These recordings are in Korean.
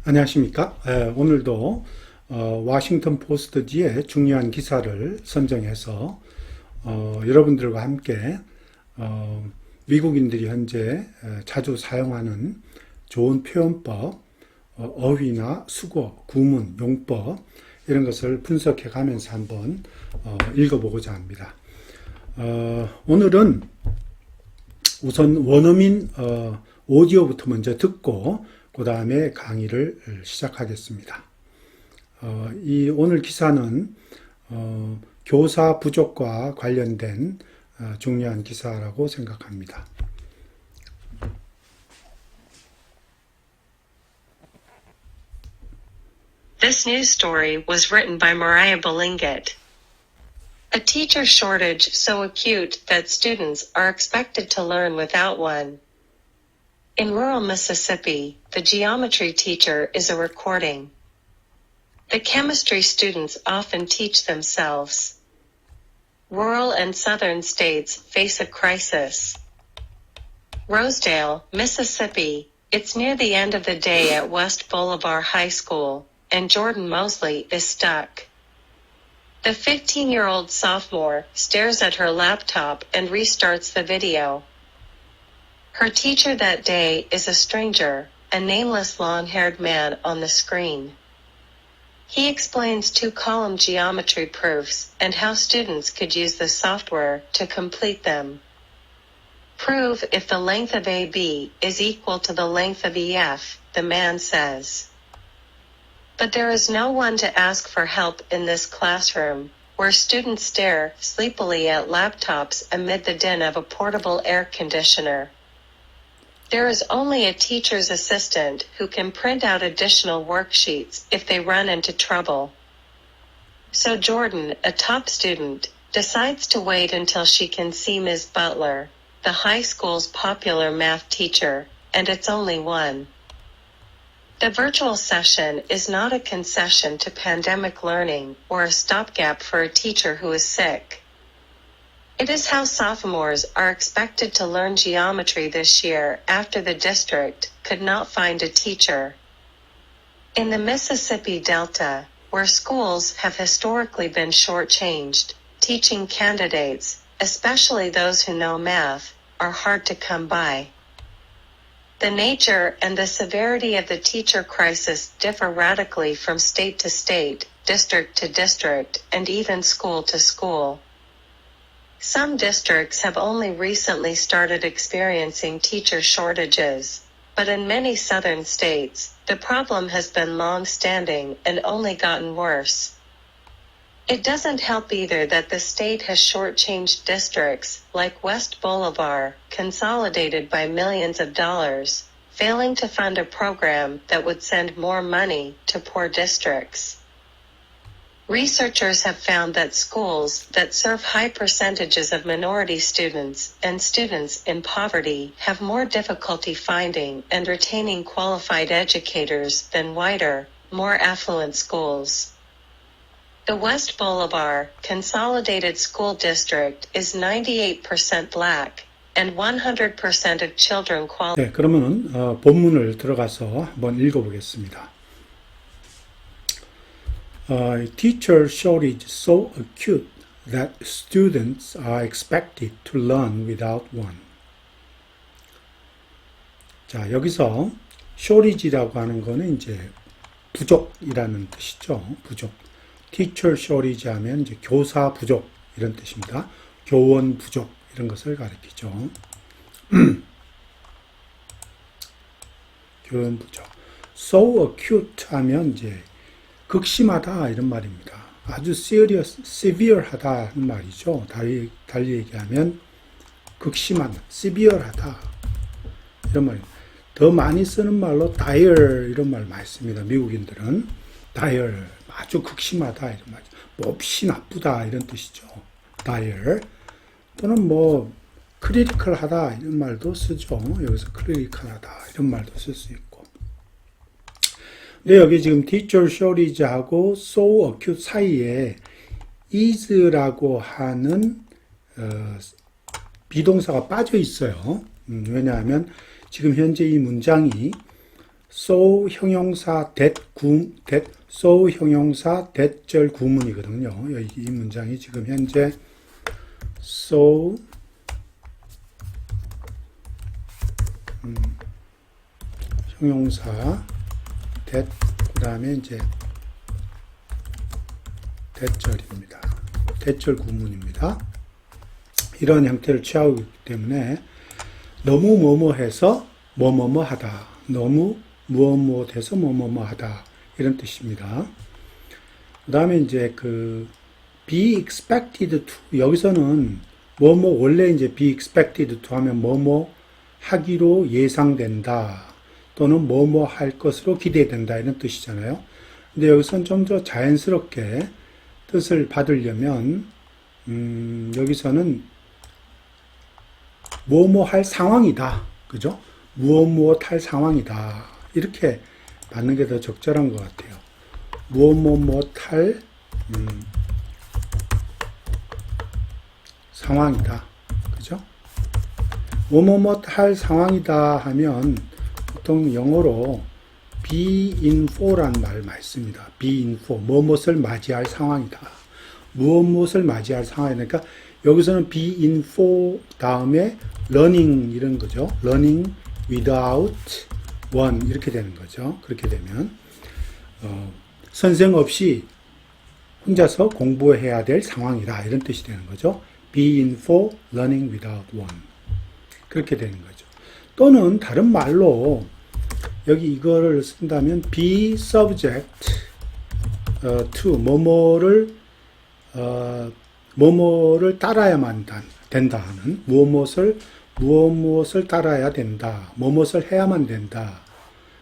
안녕하십니까? 오늘도 워싱턴 포스트지의 중요한 기사를 선정해서 여러분들과 함께 미국인들이 현재 자주 사용하는 좋은 표현법, 어휘나 수거, 구문, 용법 이런 것을 분석해 가면서 한번 읽어보고자 합니다. 오늘은 우선 원어민 오디오부터 먼저 듣고 그 다음에 강의를 시작하겠습니다. 이 오늘 기사는 교사 부족과 관련된 중요한 기사라고 생각합니다. This news story was written by Mariah Balingit. A teacher shortage so acute that students are expected to learn without one. In rural Mississippi, the geometry teacher is a recording. The chemistry students often teach themselves. Rural and southern states face a crisis. Rosedale, Mississippi. It's near the end of the day at West Bolivar High School, and Jordan Mosley is stuck. The 15-year-old sophomore stares at her laptop and restarts the video. Her teacher that day is a stranger, a nameless long-haired man on the screen. He explains two-column geometry proofs and how students could use the software to complete them. Prove if the length of AB is equal to the length of EF, the man says. But there is no one to ask for help in this classroom, where students stare sleepily at laptops amid the din of a portable air conditioner. There is only a teacher's assistant who can print out additional worksheets if they run into trouble. So Jordan, a top student, decides to wait until she can see Ms. Butler, the high school's popular math teacher, and it's only one. The virtual session is not a concession to pandemic learning or a stopgap for a teacher who is sick. It is how sophomores are expected to learn geometry this year after the district could not find a teacher. In the Mississippi Delta, where schools have historically been shortchanged, teaching candidates, especially those who know math, are hard to come by. The nature and the severity of the teacher crisis differ radically from state to state, district to district, and even school to school. Some districts have only recently started experiencing teacher shortages, but in many southern states, the problem has been long-standing and only gotten worse. It doesn't help either that the state has shortchanged districts, like West Bolivar, consolidated by millions of dollars, failing to fund a program that would send more money to poor districts. Researchers have found that schools that serve high percentages of minority students and students in poverty have more difficulty finding and retaining qualified educators than whiter, more affluent schools. The West Bolivar Consolidated School District is 98% black, and 100% of children qualify. 네, 그러면은 본문을 들어가서 한번 읽어보겠습니다. Teacher shortage so acute that students are expected to learn without one. 자, 여기서 shortage라고 하는 거는 이제 부족이라는 뜻이죠. 부족. Teacher shortage 하면 이제 교사 부족 이런 뜻입니다. 교원 부족 이런 것을 가리키죠. 교원 부족. So acute 하면 이제 극심하다 이런 말입니다. 아주 severe하다 하는 말이죠. 달리 얘기하면 극심한, severe하다 이런 말입니다. 더 많이 쓰는 말로 dire 이런 말 많이 씁니다. 미국인들은 dire 아주 극심하다 이런 말이죠. 몹시 나쁘다 이런 뜻이죠. dire 또는 뭐 critical하다 이런 말도 쓰죠. 여기서 critical하다 이런 말도 쓸 수 있고. 근데 여기 지금 teacher shortage하고 so acute 사이에 is라고 하는 비동사가 빠져 있어요. 왜냐하면 지금 현재 이 문장이 so 형용사 so 형용사 that절 구문이거든요. 이 문장이 지금 현재 so 형용사 that 그 다음에 이제 that절입니다. that절 구문입니다. 이런 형태를 취하고 있기 때문에 너무 뭐뭐해서 뭐뭐뭐 하다. 너무 무엇무엇해서 뭐뭐뭐 하다. 이런 뜻입니다. 그 다음에 이제 be expected to 여기서는 뭐뭐 원래 이제 be expected to 하면 뭐뭐 하기로 예상된다. 또는 뭐뭐 할 것으로 기대된다. 이런 뜻이잖아요. 근데 여기서는 좀 더 자연스럽게 뜻을 받으려면 여기서는 뭐뭐 할 상황이다. 그죠? 무엇 할 상황이다. 이렇게 받는 게 더 적절한 것 같아요. 무엇 할 상황이다. 그죠? 뭐뭐 할 상황이다 하면 보통 영어로 be in for라는 말을 많이 씁니다. be in for. 무엇을 맞이할 상황이다. 무엇을 맞이할 상황이다. 그러니까 여기서는 be in for 다음에 learning 이런 거죠. learning without one 이렇게 되는 거죠. 그렇게 되면 선생 없이 혼자서 공부해야 될 상황이다. 이런 뜻이 되는 거죠. be in for learning without one 그렇게 되는 거죠. 또는 다른 말로 여기 이거를 쓴다면 be subject to 뭐뭐를 따라야만 된다 하는 무엇을 따라야 된다. 뭐뭇을 해야만 된다.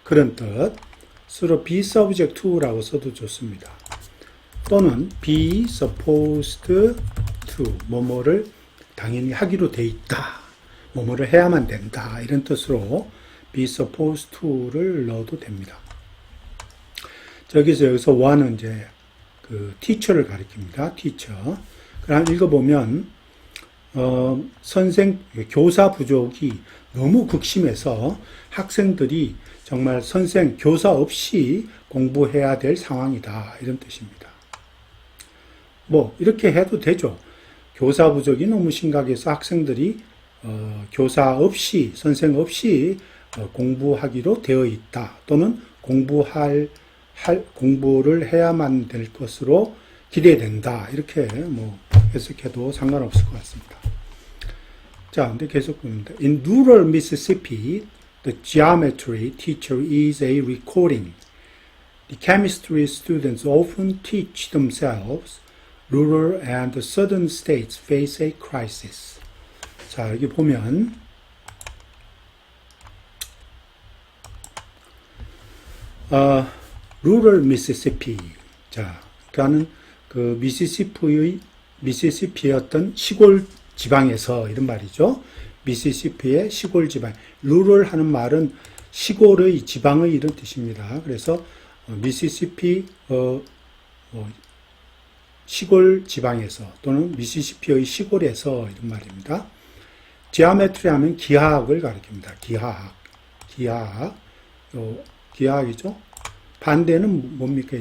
그런 뜻으로 be subject to라고 써도 좋습니다. 또는 be supposed to 뭐뭐를 당연히 하기로 돼 있다. 뭐뭐를 해야만 된다. 이런 뜻으로 be supposed to를 넣어도 됩니다. 여기서 one은 이제 teacher를 가리킵니다. teacher. 그럼 읽어보면 교사 부족이 너무 극심해서 학생들이 정말 교사 없이 공부해야 될 상황이다. 이런 뜻입니다. 이렇게 해도 되죠. 교사 부족이 너무 심각해서 학생들이 교사 없이, 선생 없이 공부하기로 되어 있다. 또는 공부를 해야만 될 것으로 기대된다. 이렇게 해석해도 상관없을 것 같습니다. 자, 근데 계속 봅니다. In rural Mississippi, the geometry teacher is a recording. The chemistry students often teach themselves. Rural and southern states face a crisis. 자, 여기 보면 rural Mississippi. 자, 그러니까는 미시시피의 어떤 시골 지방에서 이런 말이죠. 미시시피의 시골 지방. rural 하는 말은 시골의 지방의 이런 뜻입니다. 그래서 미시시피 시골 지방에서 또는 미시시피의 시골에서 이런 말입니다. geometry 하면 기하학을 가리킵니다. 기하학이죠. 반대는 뭡니까?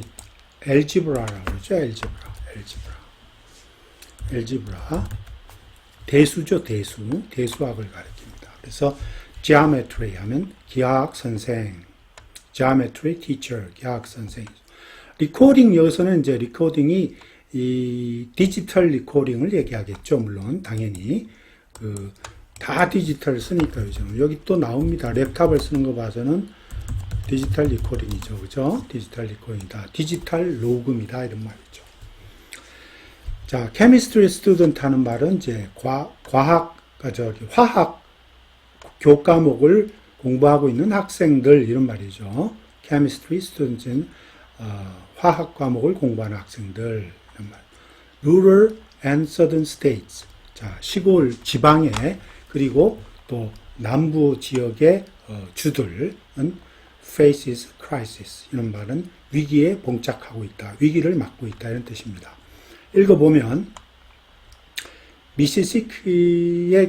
algebra라고 그러죠. algebra. 대수죠. 대수학을 가리킵니다. 그래서 geometry 하면 기하학 선생, geometry teacher, 기하학 선생. 리코딩 여기서는 이제 리코딩이 이 디지털 리코딩을 얘기하겠죠. 물론 당연히 다 디지털 쓰니까 요즘 여기 또 나옵니다. 랩탑을 쓰는 거 봐서는 디지털 리코딩이죠. 그죠? 디지털 리코딩이다. 디지털 녹음이다. 이런 말이죠. 자, chemistry student 하는 말은 이제 화학 교과목을 공부하고 있는 학생들 이런 말이죠. chemistry student은 화학 과목을 공부하는 학생들 이런 말. rural and southern states. 자, 시골 지방에 그리고 또 남부 지역의 주들은 faces crisis. 이런 말은 위기에 봉착하고 있다. 위기를 맞고 있다. 이런 뜻입니다. 읽어보면 미시시피주의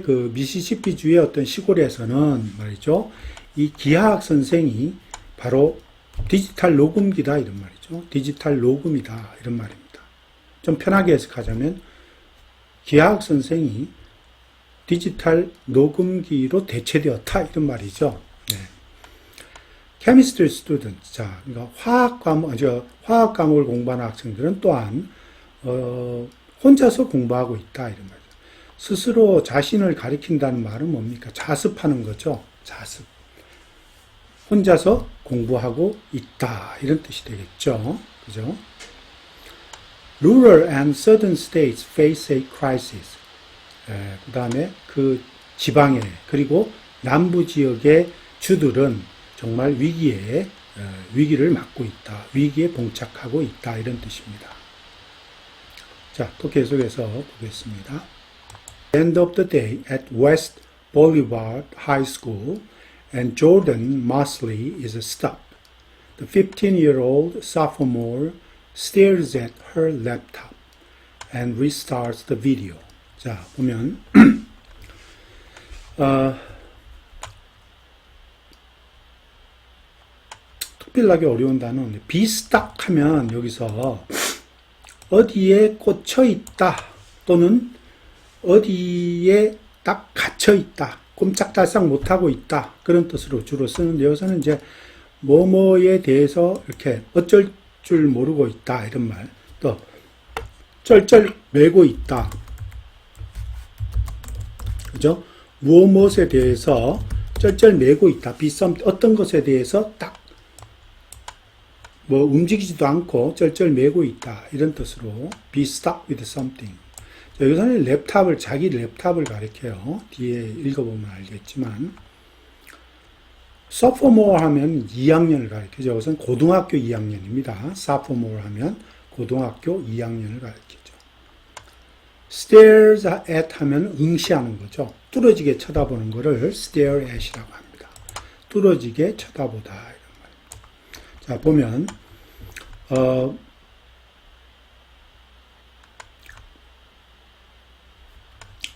어떤 시골에서는 말이죠. 이 기하학 선생이 바로 디지털 녹음기다 이런 말이죠. 디지털 녹음이다 이런 말입니다. 좀 편하게 해석하자면 기하학 선생이 디지털 녹음기로 대체되었다 이런 말이죠. 네. Chemistry students, 자, 그러니까 화학 과목을 공부하는 학생들은 또한 혼자서 공부하고 있다 이런 말이죠. 스스로 자신을 가리킨다는 말은 뭡니까? 자습하는 거죠. 자습. 혼자서 공부하고 있다 이런 뜻이 되겠죠. 그죠? Rural and southern states face a crisis. 그 다음에 그 지방에 그리고 남부 지역의 주들은 정말 위기를 맞고 있다. 위기에 봉착하고 있다. 이런 뜻입니다. 자, 또 계속해서 보겠습니다. End of the day at West Boulevard High School and Jordan Mosley is stuck. The 15-year-old sophomore stares at her laptop and restarts the video. 자, 보면 특별하게 어려운 단어는 be stuck 하면 여기서 어디에 꽂혀 있다 또는 어디에 딱 갇혀 있다, 꼼짝달싹 못하고 있다 그런 뜻으로 주로 쓰는데 여기서는 이제 뭐뭐에 대해서 이렇게 어쩔 줄 모르고 있다 이런 말, 또 쩔쩔 매고 있다, 그죠? 무엇에 대해서 쩔쩔 매고 있다, 어떤 것에 대해서 딱 뭐 움직이지도 않고 쩔쩔 매고 있다 이런 뜻으로 be stuck with something. 여기서는 자기 랩탑을 가리켜요. 뒤에 읽어보면 알겠지만 sophomore 하면 2학년을 가리키죠. 여기서는 고등학교 2학년입니다. sophomore 하면 고등학교 2학년을 가리키죠. stares at 하면 응시하는 거죠. 뚫어지게 쳐다보는 거를 stare at이라고 합니다. 뚫어지게 쳐다보다 이런 말입니다. 자, 보면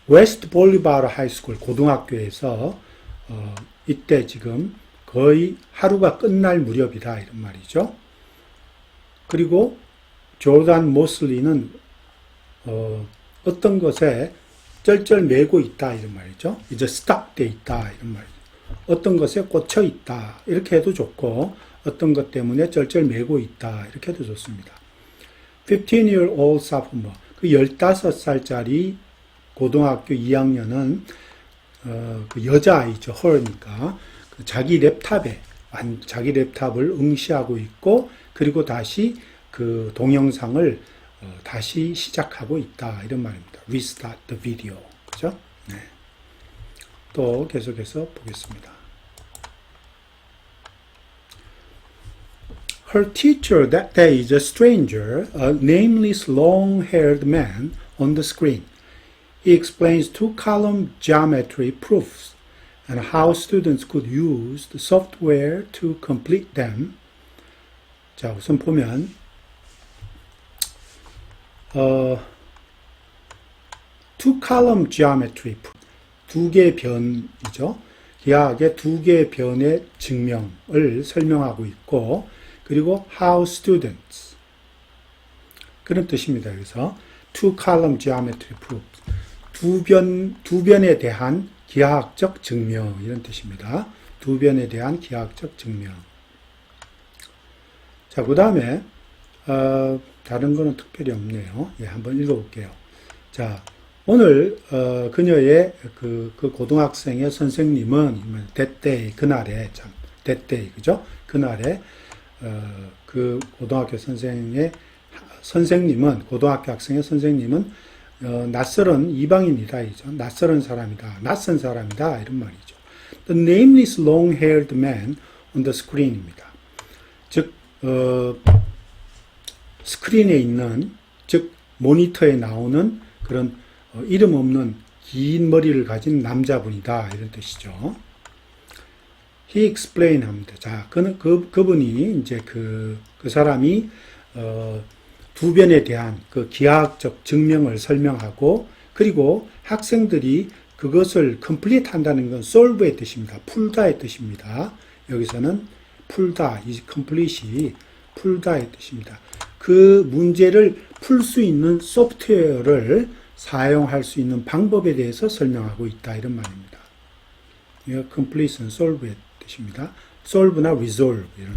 웨스트 볼리바르 하이스쿨 고등학교에서 이때 지금 거의 하루가 끝날 무렵이다 이런 말이죠. 그리고 조단 모슬리는 어떤 것에 쩔쩔 매고 있다 이런 말이죠. 이제 스탁돼 있다 이런 말이죠. 어떤 것에 꽂혀 있다 이렇게 해도 좋고 어떤 것 때문에 쩔쩔 매고 있다 이렇게 해도 좋습니다. 15-year-old sophomore, 그 15살짜리 고등학교 2학년은 그 여자아이죠. her니까 그 자기 랩탑을 응시하고 있고 그리고 다시 그 동영상을 다시 시작하고 있다 이런 말입니다. Restart the video. 그죠? 네. 또 계속해서 보겠습니다. Her teacher that day is a stranger, a nameless long-haired man on the screen. He explains two-column geometry proofs and how students could use the software to complete them. 자, 우선 보면 two-column geometry proof, 두 개의 변이죠. 기하학의 두 개의 변의 증명을 설명하고 있고 그리고 how students 그런 뜻입니다. 여기서 two column geometry proof 두 변에 대한 기하학적 증명 이런 뜻입니다. 두 변에 대한 기하학적 증명. 자, 그 다음에 다른 거는 특별히 없네요. 예, 한번 읽어볼게요. 자, 오늘 그녀의 그 고등학생의 선생님은 that day 그날에 that day 그죠? 그날에 그 고등학교 고등학교 학생의 선생님은 낯설은 이방인이다 이죠. 낯선 사람이다 이런 말이죠. The nameless long-haired man on the screen입니다. 즉 스크린에 있는 즉 모니터에 나오는 그런 이름 없는 긴 머리를 가진 남자분이다 이런 뜻이죠. He explained 합니다. 자, 그분이 이제 그 사람이 두 변에 대한 그 기하학적 증명을 설명하고 그리고 학생들이 그것을 complete 한다는 건 solve의 뜻입니다. 풀다의 뜻입니다. 여기서는 풀다, is complete이 풀다의 뜻입니다. 그 문제를 풀 수 있는 소프트웨어를 사용할 수 있는 방법에 대해서 설명하고 있다 이런 말입니다. 이거 complete는 solve의 뜻입니다. solve나 resolve 이런.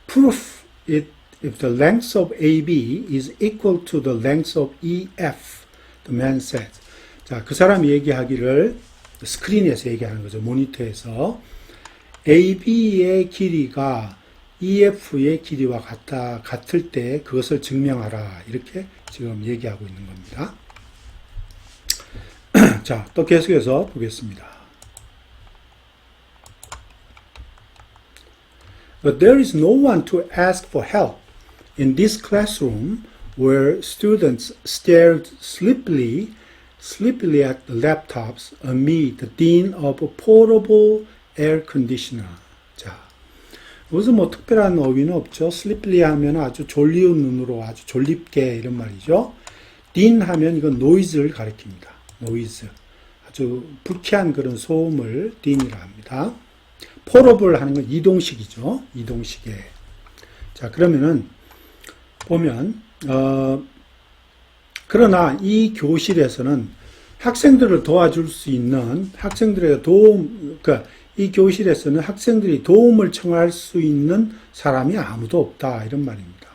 Proof it if the length of AB is equal to the length of EF, the man said. 자, 그 사람이 얘기하기를 스크린에서 얘기하는 거죠. 모니터에서 AB의 길이가 EF의 길이와 같을 때 그것을 증명하라. 이렇게 지금 얘기하고 있는 겁니다. 자, 또 계속해서 보겠습니다. But there is no one to ask for help in this classroom where students stared sleepily at the laptops amid the din of a portable air conditioner. 자, 여기서 뭐 특별한 어휘는 없죠. sleepily 하면 아주 졸리운 눈으로 아주 졸립게 이런 말이죠. din 하면 이건 noise를 가리킵니다. noise. 아주 불쾌한 그런 소음을 din이라 합니다. portable 하는 건 이동식이죠. 이동식에. 자, 그러면은 보면 그러나 이 교실에서는 학생들을 도와줄 수 있는 학생들의 이 교실에서는 학생들이 도움을 청할 수 있는 사람이 아무도 없다 이런 말입니다.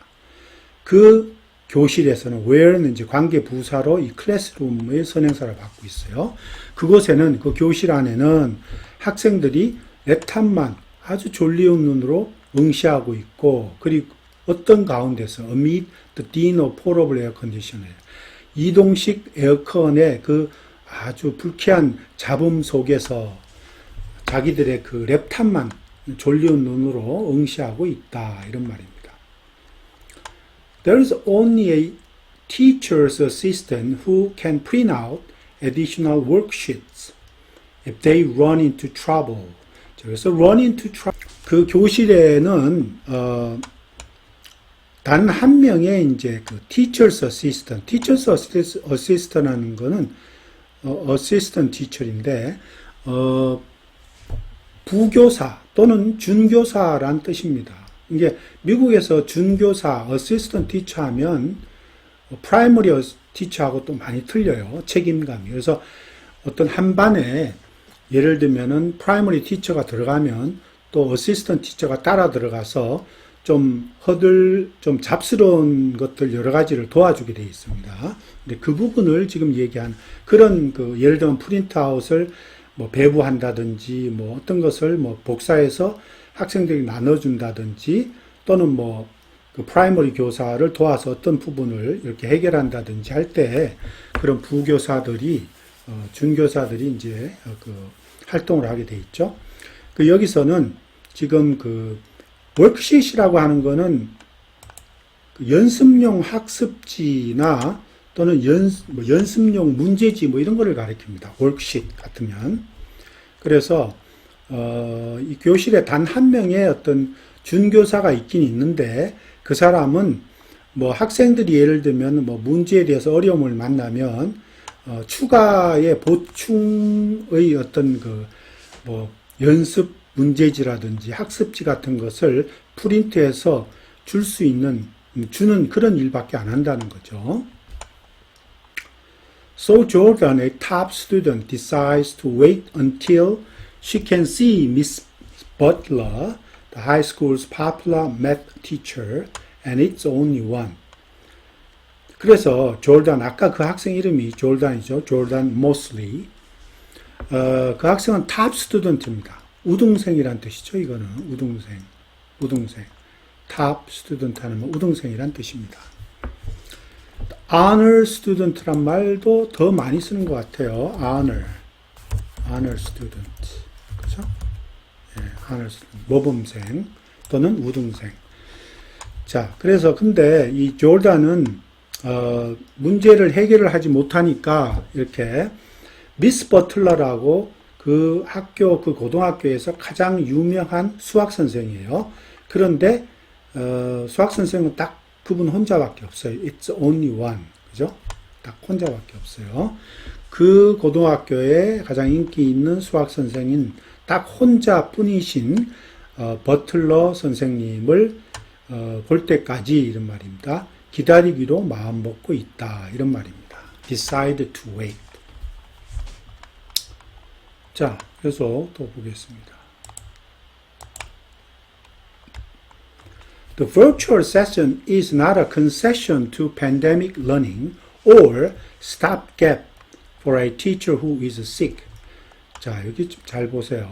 그 교실에서는 where는 이제 관계 부사로 이 클래스룸의 선행사를 받고 있어요. 그곳에는 그 교실 안에는 학생들이 랩탑만 아주 졸리운 눈으로 응시하고 있고 그리고 어떤 가운데서 amid the din of portable air conditioner 이동식 에어컨의 그 아주 불쾌한 잡음 속에서 자기들의 그 랩탑만 졸리운 눈으로 응시하고 있다 이런 말입니다. There is only a teacher's assistant who can print out additional worksheets if they run into trouble. 그래서 run into trouble. 그 교실에는 단 한 명의 이제 그 teacher's assistant라는 거는 assistant teacher인데 부교사 또는 준교사란 뜻입니다. 이게 미국에서 준교사 assistant teacher 하면 primary teacher하고 또 많이 틀려요. 책임감이. 그래서 어떤 한 반에 예를 들면은 primary teacher가 들어가면 또 assistant teacher가 따라 들어가서 좀 잡스러운 것들 여러 가지를 도와주게 되어 있습니다. 근데 그 부분을 지금 얘기한 그런 예를 들면 프린트아웃을 뭐 배부한다든지 뭐 어떤 것을 뭐 복사해서 학생들이 나눠준다든지 또는 뭐 그 프라이머리 교사를 도와서 어떤 부분을 이렇게 해결한다든지 할 때 그런 부교사들이 준교사들이 이제 그 활동을 하게 돼 있죠. 그 여기서는 지금 그 워크시트라고 하는 거는 그 연습용 학습지나 또는 연습용 문제지 뭐 이런 거를 가리킵니다. 워크시트 같으면. 그래서 이 교실에 단 한 명의 어떤 준교사가 있긴 있는데 그 사람은 뭐 학생들이 예를 들면 뭐 문제에 대해서 어려움을 만나면 추가의 보충의 어떤 그 뭐 연습 문제지라든지 학습지 같은 것을 프린트해서 주는 그런 일밖에 안 한다는 거죠. So Jordan, a top student, decides to wait until she can see Miss Butler, the high school's popular math teacher, and it's only one. 그래서 졸단, 아까 그 학생 이름이 졸단이죠. 졸단 모슬리. 그 학생은 탑 스튜던트입니다. 우등생이란 뜻이죠. 이거는 우등생. 탑 스튜던트 하는 우등생이란 뜻입니다. honor student란 말도 더 많이 쓰는 것 같아요. honor student. 그죠? 예, honor student. 모범생 또는 우등생. 자, 그래서 근데 이 졸단은 문제를 해결을 하지 못하니까 이렇게 미스 버틀러라고 그 고등학교에서 가장 유명한 수학 선생이에요. 그런데 수학 선생은 딱 그분 혼자밖에 없어요. It's only one. 그죠? 딱 혼자밖에 없어요. 그 고등학교에 가장 인기 있는 수학 선생인 딱 혼자뿐이신 버틀러 선생님을 볼 때까지 이런 말입니다. 기다리기로 마음 먹고 있다 이런 말입니다. decide to wait. 자, 그래서 또 보겠습니다. The virtual session is not a concession to pandemic learning or stopgap for a teacher who is sick. 자, 여기 좀 잘 보세요.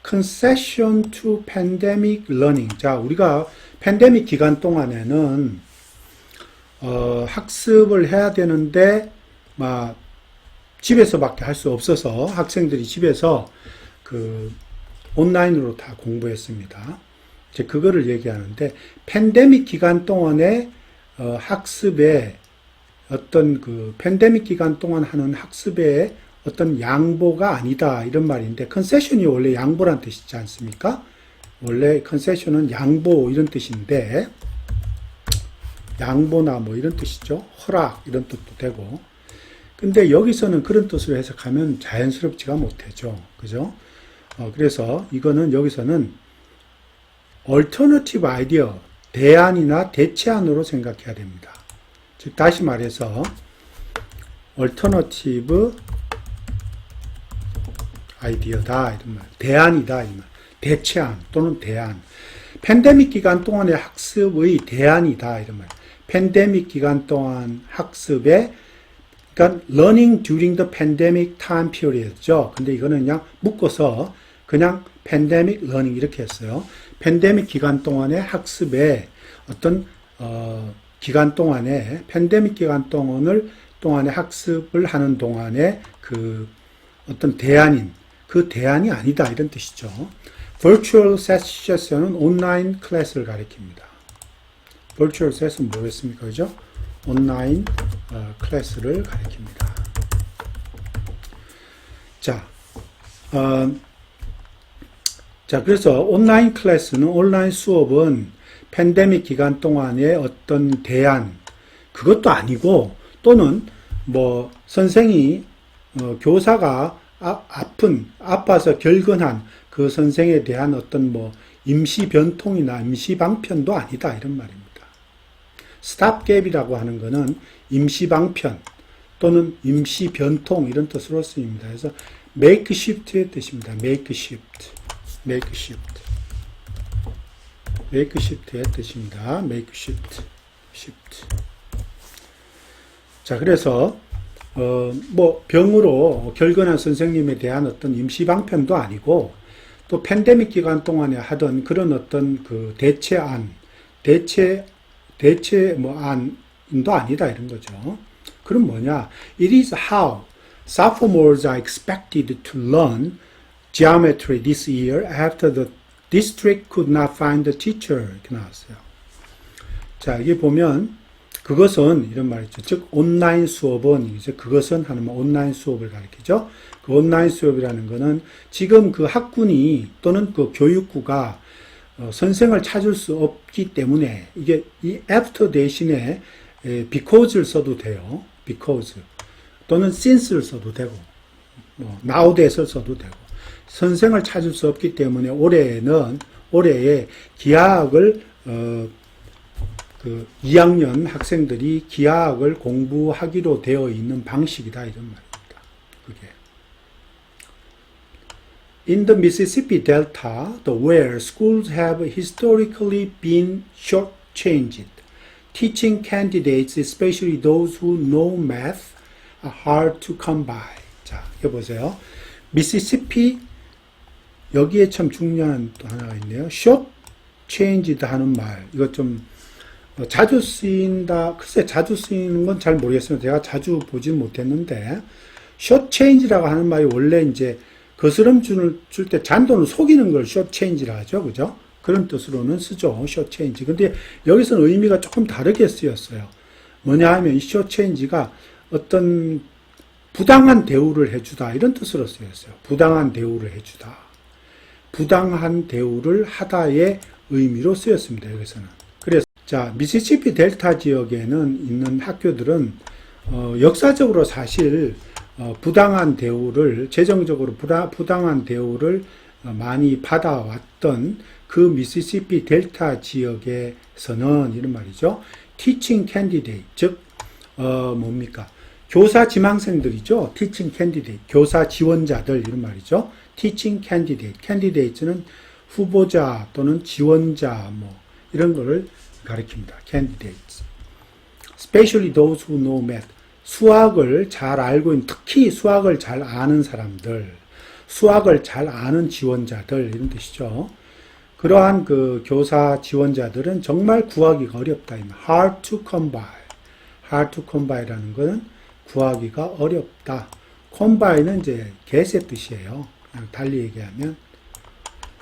concession to pandemic learning. 자, 우리가 팬데믹 기간 동안에는 학습을 해야 되는데 막 집에서밖에 할 수 없어서 학생들이 집에서 그 온라인으로 다 공부했습니다. 이제 그거를 얘기하는데 팬데믹 기간 동안에 학습에 어떤 그 팬데믹 기간 동안 하는 학습에 어떤 양보가 아니다 이런 말인데 컨세션이 원래 양보란 뜻이지 않습니까? 원래 컨세션은 양보 이런 뜻인데 양보나 뭐 이런 뜻이죠. 허락 이런 뜻도 되고 근데 여기서는 그런 뜻으로 해석하면 자연스럽지가 못하죠. 그죠? 그래서 이거는 여기서는 alternative idea, 대안이나 대체안으로 생각해야 됩니다. 즉 다시 말해서 alternative idea다 이런 말, 대안이다 이 말, 대체안 또는 대안. 팬데믹 기간 동안의 학습의 대안이다 이런 말. 팬데믹 기간 동안 학습의 그러니까 learning during the pandemic time period죠. 근데 이거는 그냥 묶어서 그냥 pandemic learning 이렇게 했어요. 팬데믹 기간 동안의 학습에 어떤 기간 동안에 팬데믹 기간 동안의 학습을 하는 동안에 그 어떤 대안인 그 대안이 아니다 이런 뜻이죠. virtual session은 온라인 클래스를 가리킵니다. virtual session 뭐겠습니까? 그죠? 온라인 클래스를 가리킵니다. 자, 그래서 온라인 클래스는 온라인 수업은 팬데믹 기간 동안의 어떤 대안 그것도 아니고 또는 뭐 선생이 교사가 아파서 결근한 그 선생에 대한 어떤 뭐 임시 변통이나 임시 방편도 아니다 이런 말입니다. 스탑갭이라고 하는 것은 임시 방편 또는 임시 변통 이런 뜻으로 쓰입니다. 그래서 make shift의 뜻입니다. make shift, make shift, make shift의 뜻입니다. make shift, shift. 자, 그래서 뭐 병으로 결근한 선생님에 대한 어떤 임시 방편도 아니고 또 팬데믹 기간 동안에 하던 그런 어떤 그 대체안, 안도 아니다 이런 거죠. 그럼 뭐냐? It is how sophomores are expected to learn geometry this year after the district could not find the teacher. 이렇게 나왔어요. 자, 여기 보면 그것은 이런 말이죠. 즉 온라인 수업은 이제 그것은 하는 온라인 수업을 가리키죠. 그 온라인 수업이라는 것은 지금 그 학군이 또는 그 교육부가 선생을 찾을 수 없기 때문에 이게 이 after 대신에 because를 써도 돼요. because 또는 since를 써도 되고 뭐 nowthat을 써도 되고 선생을 찾을 수 없기 때문에 올해에 기하학을 그 2학년 학생들이 기하학을 공부하기로 되어 있는 방식이다 이런 말입니다. 그게 In the Mississippi Delta, where schools have historically been shortchanged, teaching candidates, especially those who know math, are hard to come by. 자, 이거 보세요. 미시시피 여기에 참 중요한 또 하나가 있네요. shortchanged 하는 말. 이거 좀 자주 쓰인다. 글쎄 자주 쓰이는 건 잘 모르겠어요. 제가 자주 보진 못했는데 shortchange라고 하는 말이 원래 이제 거스름줄 때 잔돈을 속이는 걸 shortchange라 하죠. 그죠? 그런 뜻으로는 쓰죠. shortchange. 근데 여기서는 의미가 조금 다르게 쓰였어요. 뭐냐 하면 이 shortchange가 어떤 부당한 대우를 해주다 이런 뜻으로 쓰였어요. 부당한 대우를 해주다. 부당한 대우를 하다의 의미로 쓰였습니다. 여기서는. 그래서 자, 미시시피 델타 지역에는 있는 학교들은 역사적으로 사실 부당한 대우를 재정적으로 부당한 대우를 많이 받아왔던 그 미시시피 델타 지역에서는 이런 말이죠. teaching candidate, 즉 뭡니까? 교사 지망생들이죠. teaching candidate, 교사 지원자들 이런 말이죠. teaching candidate, candidate는 후보자 또는 지원자 뭐 이런 거를 가리킵니다. candidates. especially those who know math. 수학을 잘 알고 있는, 특히 수학을 잘 아는 사람들, 수학을 잘 아는 지원자들 이런 뜻이죠. 그러한 그 교사 지원자들은 정말 구하기가 어렵다. hard to come by. hard to come by라는 것은 구하기가 어렵다. come by는 이제 get의 뜻이에요. 그냥 달리 얘기하면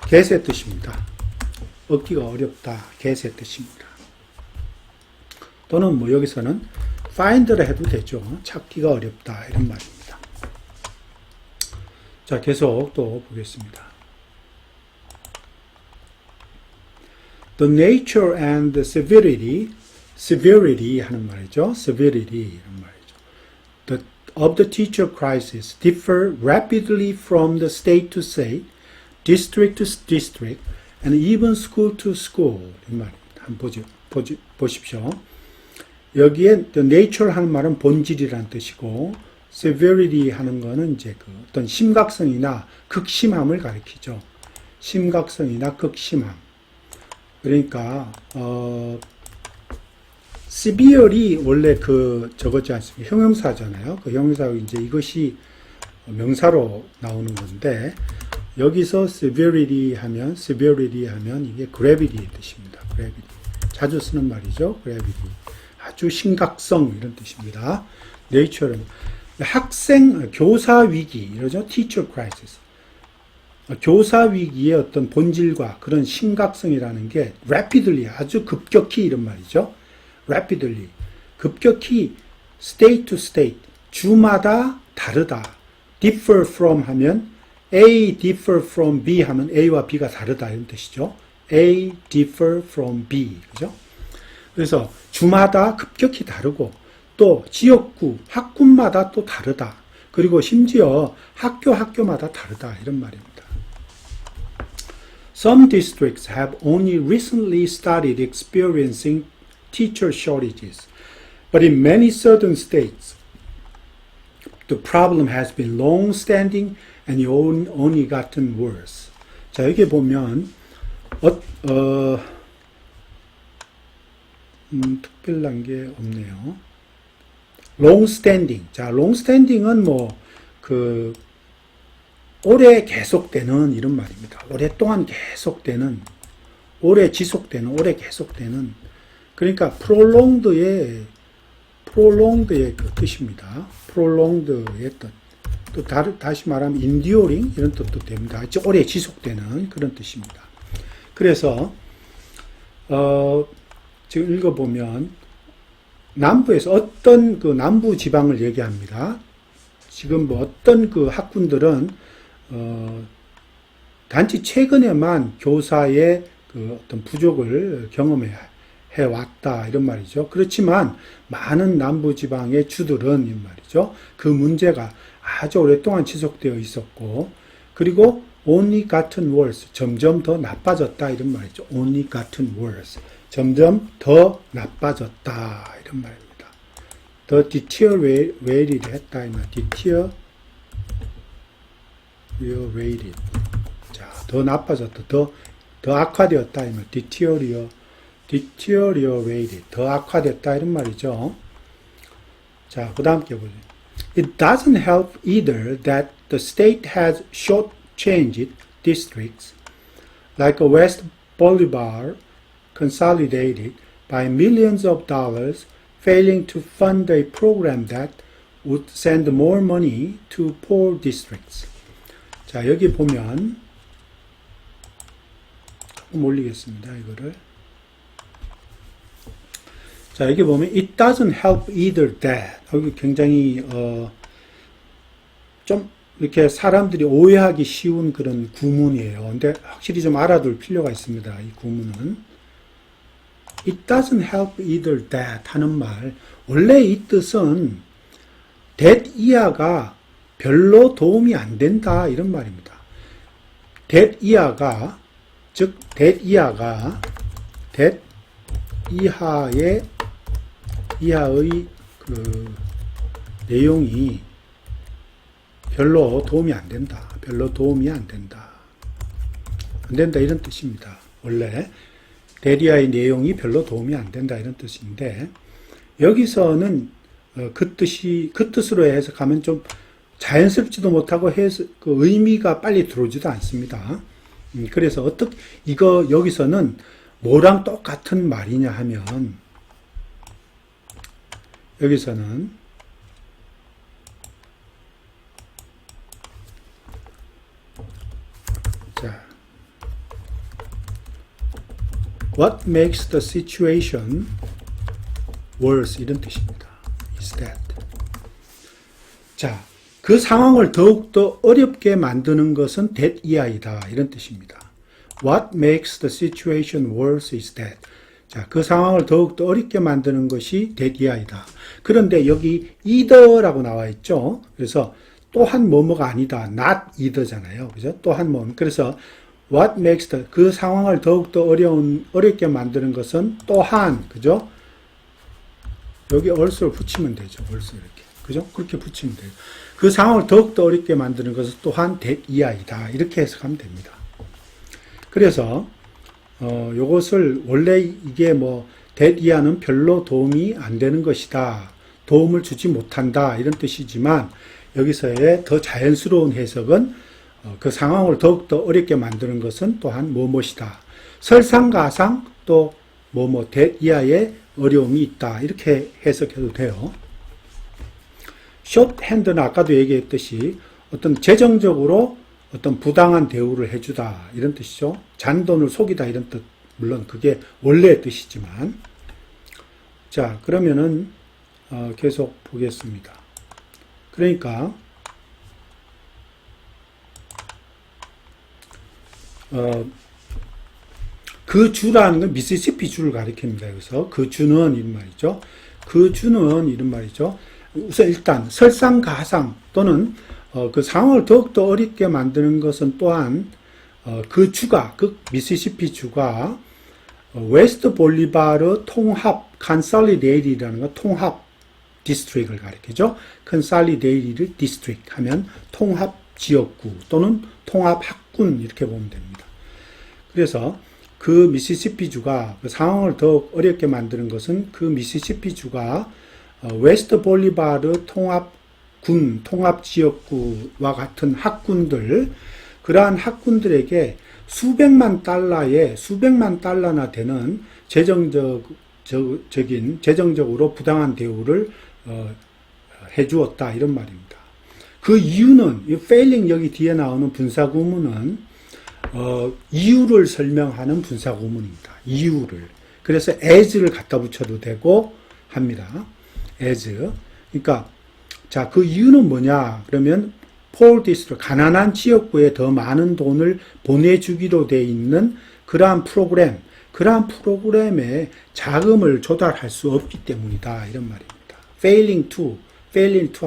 get의 뜻입니다. 얻기가 어렵다. get의 뜻입니다. 또는 뭐 여기서는 find라 해도 되죠. 찾기가 어렵다. 이런 말입니다. 자, 계속 또 보겠습니다. The nature and the severity 하는 말이죠. severity 이런 말이죠. Of the teacher crisis differ rapidly from the state to state, district to district, and even school to school. 이 말입니다. 한번 보십시오. 여기에 the nature 하는 말은 본질이라는 뜻이고, severity 하는 거는 이제 그 어떤 심각성이나 극심함을 가리키죠. 심각성이나 극심함. 그러니까 severe이 원래 그 저거지 않습니까? 형용사잖아요. 그 형용사 이제 이것이 명사로 나오는 건데 여기서 severity 하면 이게 gravity의 뜻입니다. gravity. 자주 쓰는 말이죠. gravity. 아주 심각성 이런 뜻입니다. nature는 교사 위기 이러죠. teacher crisis. 교사 위기의 어떤 본질과 그런 심각성이라는 게 rapidly 아주 급격히 이런 말이죠. rapidly 급격히 state to state 주마다 다르다. differ from 하면 A differ from B 하면 A와 B가 다르다 이런 뜻이죠. A differ from B 그죠? 그래서 주마다 급격히 다르고 또 지역구 학군마다 또 다르다. 그리고 심지어 학교마다 다르다 이런 말입니다. Some districts have only recently started experiencing teacher shortages, but in many southern states, the problem has been long-standing and only gotten worse. 자, 여기 보면 특별한 게 없네요. long-standing. 자, long-standing은 오래 계속되는 이런 말입니다. 오랫동안 계속되는, 오래 지속되는, 오래 계속되는. 그러니까 prolonged의 그 뜻입니다. prolonged의 뜻. 또 다시 말하면 enduring 이런 뜻도 됩니다. 오래 지속되는 그런 뜻입니다. 그래서 지금 읽어보면 남부에서 어떤 그 남부 지방을 얘기합니다. 지금 어떤 그 학군들은 단지 최근에만 교사의 그 어떤 부족을 경험해 왔다 이런 말이죠. 그렇지만 많은 남부 지방의 주들은 이 말이죠. 그 문제가 아주 오랫동안 지속되어 있었고, 그리고 only gotten worse, 점점 더 나빠졌다 이런 말이죠. only gotten worse, 점점 더 나빠졌다 이런 말입니다. 더 deteriorated 했다 이 말. deteriorated. 자, 더 나빠졌다. 더 악화되었다 이 말. deteriorated. 더 악화됐다 이런 말이죠. 자, 그 다음 게 보세요. It doesn't help either that the state has short-changed districts like West Bolivar consolidated by millions of dollars, failing to fund a program that would send more money to poor districts. 자, 여기 보면 조금 올리겠습니다. 이거를. 자, 여기 보면 it doesn't help either that. 여기 굉장히 좀 이렇게 사람들이 오해하기 쉬운 그런 구문이에요. 근데 확실히 좀 알아둘 필요가 있습니다. 이 구문은 it doesn't help either that 하는 말, 원래 이 뜻은 that 이하가 별로 도움이 안 된다 이런 말입니다. that 이하가 즉 that 이하의 그 내용이 별로 도움이 안 된다. 별로 도움이 안 된다. 안 된다 이런 뜻입니다. 원래 that 이하의 내용이 별로 도움이 안 된다 이런 뜻인데 여기서는 그 뜻으로 해석하면 좀 자연스럽지도 못하고 그 의미가 빨리 들어오지도 않습니다. 그래서 이거 여기서는 뭐랑 똑같은 말이냐 하면 여기서는 자, what makes the situation worse 이런 뜻입니다. is that. 자, 그 상황을 더욱더 어렵게 만드는 것은 that 이하이다 이런 뜻입니다. What makes the situation worse is that. 자, 그 상황을 더욱더 어렵게 만드는 것이 that 이하이다. 그런데 여기 either라고 나와 있죠. 그래서 또한 뭐뭐가 아니다. not either잖아요. 그죠? 또한 뭐. 그래서 what makes 그 상황을 더욱더 어렵게 만드는 것은 또한, 그죠? 여기 also를 붙이면 되죠. also 이렇게. 그죠? 그렇게 붙이면 돼요. 그 상황을 더욱더 어렵게 만드는 것은 또한 that 이하이다. 이렇게 해석하면 됩니다. 그래서, 요것을 원래 이게 that 이하는 별로 도움이 안 되는 것이다. 도움을 주지 못한다. 이런 뜻이지만, 여기서의 더 자연스러운 해석은 그 상황을 더욱더 어렵게 만드는 것은 또한 무엇이다. 설상가상 또 that 이하의 어려움이 있다. 이렇게 해석해도 돼요. 숏핸드는 아까도 얘기했듯이 어떤 재정적으로 어떤 부당한 대우를 해주다. 이런 뜻이죠. 잔돈을 속이다. 이런 뜻. 물론 그게 원래의 뜻이지만. 자, 그러면은 계속 보겠습니다. 그러니까 그 주라는 건 미시시피 주를 가리킵니다. 그래서 그 주는 이런 말이죠. 그 주는 이런 말이죠. 우선 일단 설상가상 또는 그 상황을 더욱더 어렵게 만드는 것은 또한 그 주가, 그 미시시피 주가 웨스트 볼리바르 통합 컨솔리데이트라는 거 통합 디스트릭을 가리키죠. 컨솔리데이트 디스트릭 하면 통합 지역구 또는 통합 학군 이렇게 보면 됩니다. 그래서 그 미시시피주가 그 상황을 더욱 어렵게 만드는 것은 그 미시시피주가 웨스트 볼리바르 통합군, 통합지역구와 같은 학군들, 그러한 학군들에게 수백만 달러나 되는 재정적으로 부당한 대우를 해주었다 이런 말입니다. 그 이유는 이 failing 여기 뒤에 나오는 분사구문은 이유를 설명하는 분사구문입니다. 이유를. 그래서 as를 갖다 붙여도 되고 합니다. as. 그러니까 자, 그 이유는 뭐냐? 그러면 poor district, 가난한 지역구에 더 많은 돈을 보내주기로 돼 있는 그러한 프로그램에 자금을 조달할 수 없기 때문이다. 이런 말입니다. failing to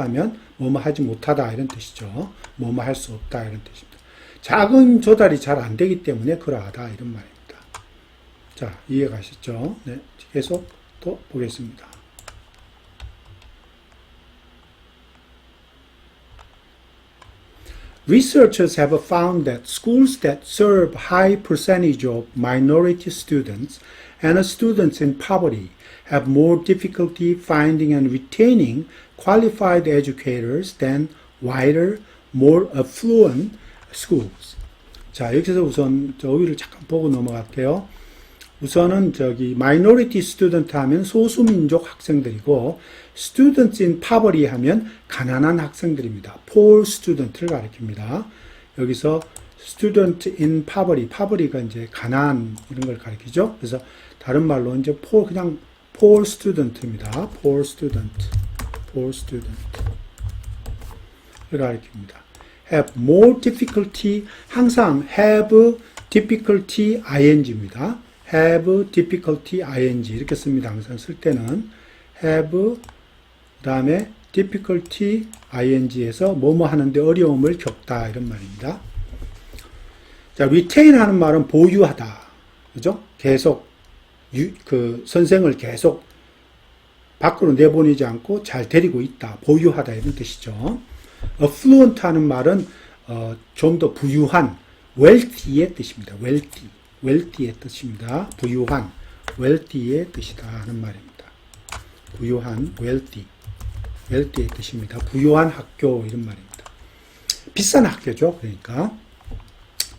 하면 뭐뭐 하지 못하다 이런 뜻이죠. 뭐뭐 할 수 없다 이런 뜻입니다. 자금 조달이 잘 안 되기 때문에 그러하다 이런 말입니다. 자, 이해가셨죠? 네, 계속 또 보겠습니다. Researchers have found that schools that serve high percentage of minority students and students in poverty have more difficulty finding and retaining qualified educators than wider, more affluent schools. 자, 여기서 우선 여기를 잠깐 보고 넘어갈게요. 우선은 minority student 하면 소수민족 학생들이고 students in poverty 하면 가난한 학생들입니다. poor student를 가리킵니다. 여기서 student in poverty가 이제 가난 이런 걸 가리키죠. 그래서 다른 말로 이제 그냥 poor student입니다. poor student를 가리킵니다. have more difficulty 항상 have difficulty ing입니다. have difficulty ing 이렇게 씁니다. 항상 쓸 때는 have 그 다음에 difficulty ing에서 뭐뭐 하는데 어려움을 겪다 이런 말입니다. 자, retain 하는 말은 보유하다. 그죠? 계속, 선생을 계속 밖으로 내보내지 않고 잘 데리고 있다. 보유하다. 이런 뜻이죠. affluent 하는 말은, 좀 더 부유한, wealthy의 뜻입니다. wealthy의 뜻입니다. 부유한, wealthy의 뜻이다. 하는 말입니다. 부유한, wealthy의 뜻입니다. 부유한 학교, 이런 말입니다. 비싼 학교죠. 그러니까.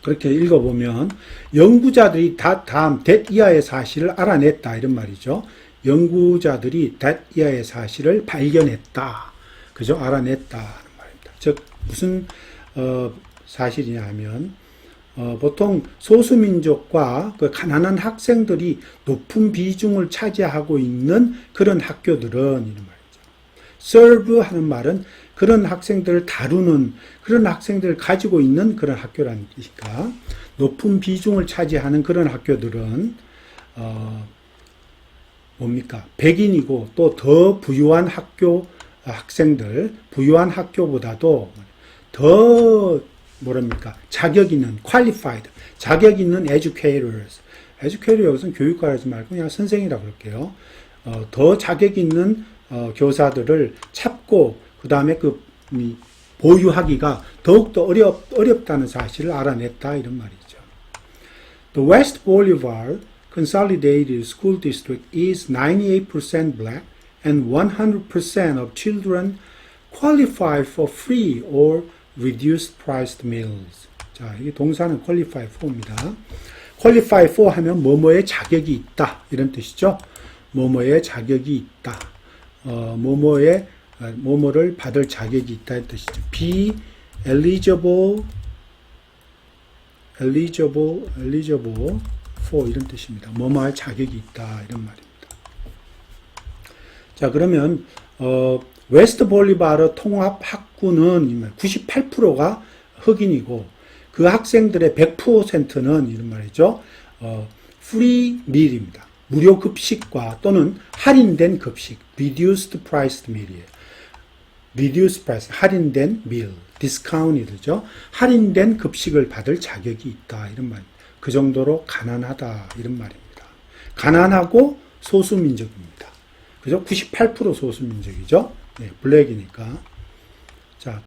그렇게 읽어보면 연구자들이 다음 that 이하의 사실을 알아냈다 이런 말이죠. 연구자들이 that 이하의 사실을 발견했다. 그죠? 알아냈다 하는 말입니다. 즉 무슨 사실이냐 하면 보통 소수민족과 그 가난한 학생들이 높은 비중을 차지하고 있는 그런 학교들은 이런 말이죠. serve 하는 말은 그런 학생들을 다루는 그런 학생들을 가지고 있는 그런 학교라는 뜻이니까 높은 비중을 차지하는 그런 학교들은 뭡니까? 백인이고 또 더 부유한 학생들, 부유한 학교보다도 더 뭐랍니까? 자격 있는 qualified, 자격 있는 educators. educator 여기서는 교육가라지 말고 그냥 선생이라고 그럴게요. 더 자격 있는 교사들을 찾고 그 다음에 보유하기가 더욱더 어렵다는 사실을 알아냈다 이런 말이죠. The West Bolivar Consolidated School District is 98% black and 100% of children qualify for free or reduced priced meals. 자, 이게 동사는 qualify for입니다. qualify for 하면 뭐뭐에 자격이 있다 이런 뜻이죠. 뭐뭐에 자격이 있다. 뭐뭐를 받을 자격이 있다는 뜻이죠. be eligible for 이런 뜻입니다. 뭐뭐 할 자격이 있다 이런 말입니다. 자, 그러면 웨스트 볼리바르 통합 학구는 98%가 흑인이고 그 학생들의 100%는 이런 말이죠. free meal입니다. 무료 급식과 또는 할인된 급식, reduced priced meal이에요. reduced price, 할인된 meal, discount이죠. 할인된 급식을 받을 자격이 있다 이런 말. 그 정도로 가난하다 이런 말입니다. 가난하고 소수민족입니다. 그죠? 98% 소수민족이죠. 네, 블랙이니까.